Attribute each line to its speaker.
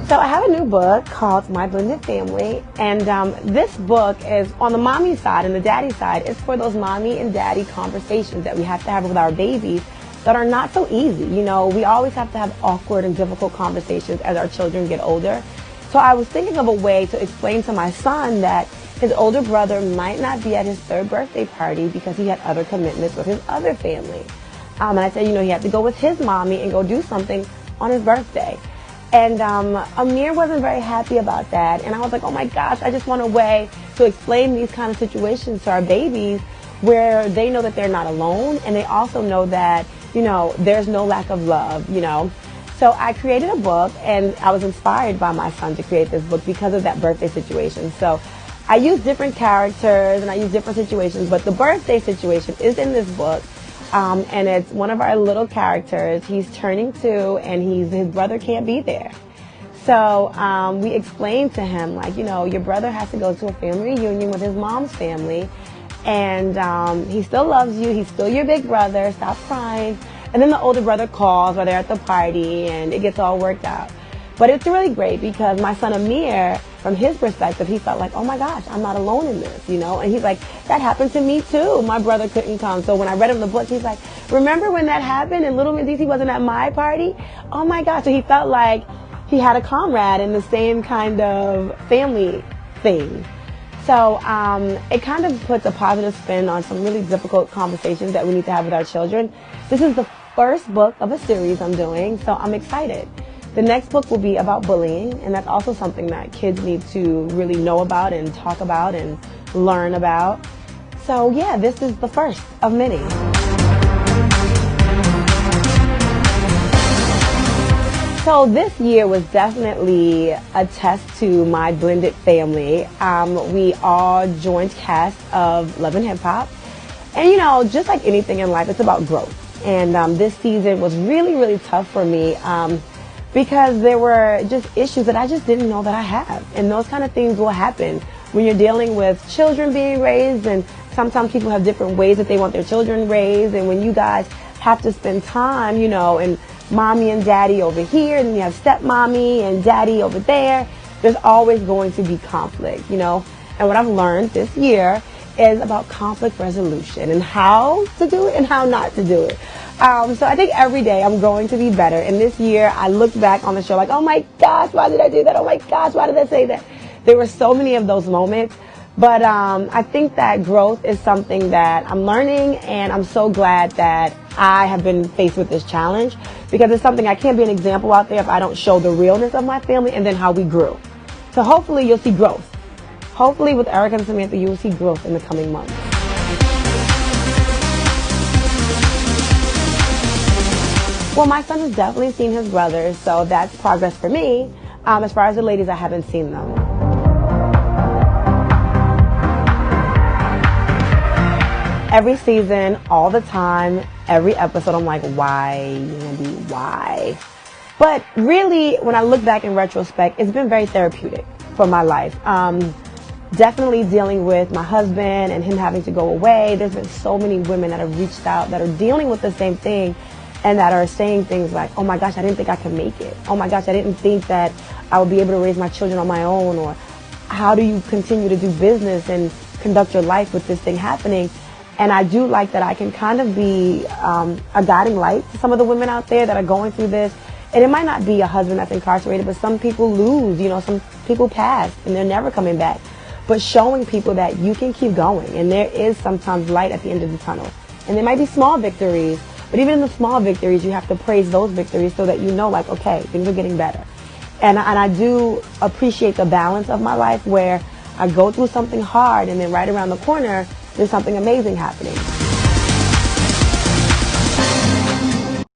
Speaker 1: So I have a new book called My Blended Family, and this book is on the mommy side and the daddy side. It's for those mommy and daddy conversations that we have to have with our babies that are not so easy. You know, we always have to have awkward and difficult conversations as our children get older. So I was thinking of a way to explain to my son that his older brother might not be at his 3rd birthday party because he had other commitments with his other family. And I said, you know, he had to go with his mommy and go do something on his birthday. And Amir wasn't very happy about that. And I was like, oh my gosh, I just want a way to explain these kind of situations to our babies where they know that they're not alone, and they also know that, you know, there's no lack of love, you know. So I created a book, and I was inspired by my son to create this book because of that birthday situation. So I use different characters and I use different situations, but the birthday situation is in this book. And it's one of our little characters. He's turning 2, and his brother can't be there. So we explained to him, like, you know, your brother has to go to a family reunion with his mom's family, and he still loves you. He's still your big brother. Stop crying. And then the older brother calls while they're at the party, and it gets all worked out. But it's really great because my son Amir, from his perspective, he felt like, oh my gosh, I'm not alone in this, you know? And he's like, that happened to me too. My brother couldn't come. So when I read him the book, he's like, remember when that happened and little Miss DC wasn't at my party? Oh my gosh. So he felt like he had a comrade in the same kind of family thing. So it kind of puts a positive spin on some really difficult conversations that we need to have with our children. This is the first book of a series I'm doing, so I'm excited. The next book will be about bullying, and that's also something that kids need to really know about and talk about and learn about. So yeah, this is the first of many. So this year was definitely a test to my blended family. We all joined cast of Love and Hip Hop. And you know, just like anything in life, it's about growth. And this season was really, really tough for me. Because there were just issues that I just didn't know that I have. And those kind of things will happen when you're dealing with children being raised, and sometimes people have different ways that they want their children raised, and when you guys have to spend time, you know, and mommy and daddy over here, and you have stepmommy and daddy over there, there's always going to be conflict, you know. And what I've learned this year is about conflict resolution and how to do it and how not to do it. So I think every day I'm going to be better. And this year I looked back on the show like, oh my gosh, why did I do that? Oh my gosh, why did I say that? There were so many of those moments. But I think that growth is something that I'm learning, and I'm so glad that I have been faced with this challenge, because it's something I can't be an example out there if I don't show the realness of my family and then how we grew. So hopefully you'll see growth. Hopefully with Erica and Samantha, you will see growth in the coming months. Well, my son has definitely seen his brothers, so that's progress for me. As far as the ladies, I haven't seen them. Every season, all the time, every episode, I'm like, why, Yandy, why? But really, when I look back in retrospect, it's been very therapeutic for my life. Definitely dealing with my husband and him having to go away. There's been so many women that have reached out that are dealing with the same thing, and that are saying things like, oh my gosh, I didn't think I could make it. Oh my gosh, I didn't think that I would be able to raise my children on my own. Or how do you continue to do business and conduct your life with this thing happening? And I do like that I can kind of be a guiding light to some of the women out there that are going through this. And it might not be a husband that's incarcerated, but some people lose, you know, some people pass and they're never coming back. But showing people that you can keep going, and there is sometimes light at the end of the tunnel. And there might be small victories, but even in the small victories, you have to praise those victories so that you know, like, okay, things are getting better. And I do appreciate the balance of my life where I go through something hard, and then right around the corner, there's something amazing happening.